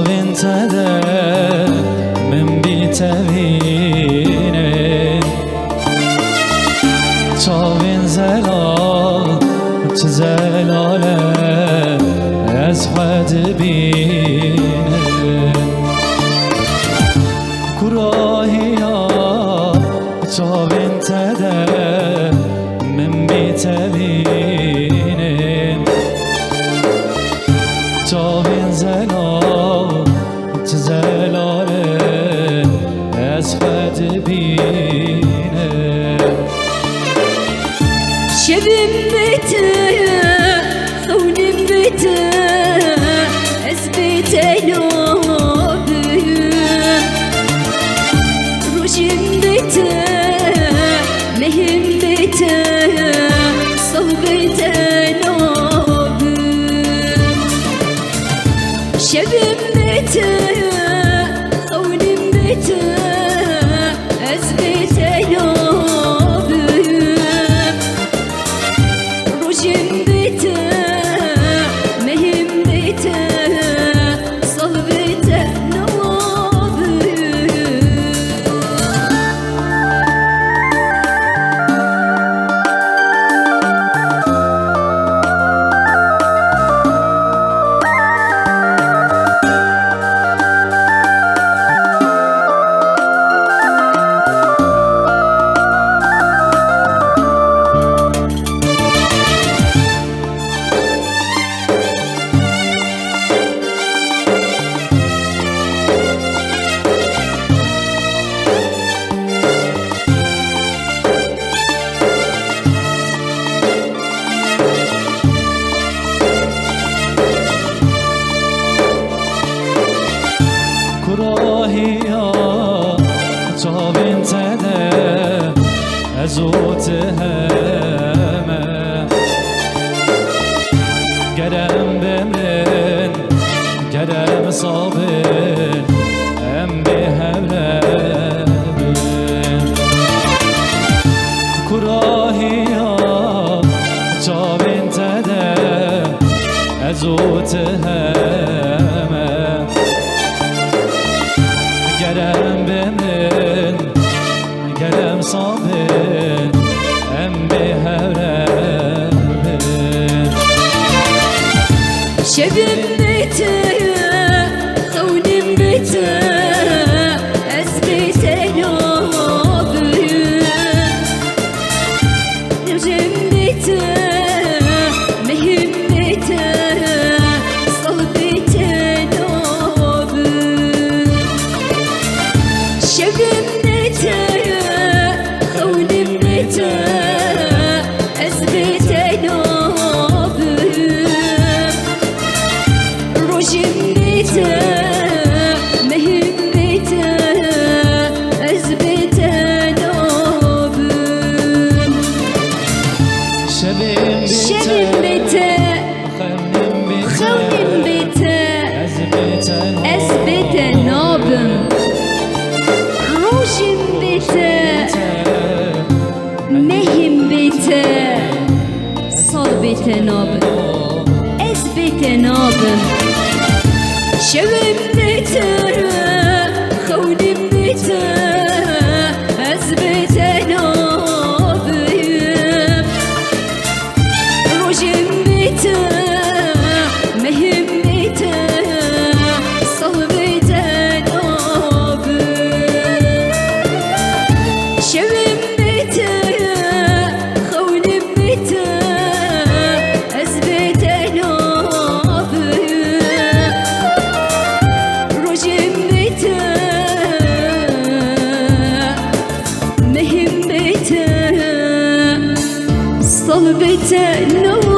انت ده من بيتبينه چاوین زلال چه زلاله از خود بینه کراهی ها چاوین تده من بیتبینه چاوین زلال چه زلاله از خود بینه شبم بيته خونم بيته أثبت نوبه روشم بيته مهم بيته صحبت نوبه شبم بيته خونم بيته أثبت چاوین تده از اوت همه گرم بمرن گرم صابن ام به همرم کراهی ها چاوین تده از اوت همه گرم بمرن گرم صابن ام به هرم شبم بيته خونم بيته أثبت نوبه نجم بيته مهم بيته صحبت نوبه شبم بيته خونم بيته أثبت نوبه روشم بيته مهم بيته أثبت نوبه شبم بيته خونم بيته أثبت نوبه روشم بيته مهم بيته صلبت نوبه أثبت نوبه شبم بيته خونم بيته أثبت نوبه روشم بيته مهم بيته صلبت نوبه شبم بيته خونم بيته أثبت نوبه روشم بيته مهم بيته صلبت نوبه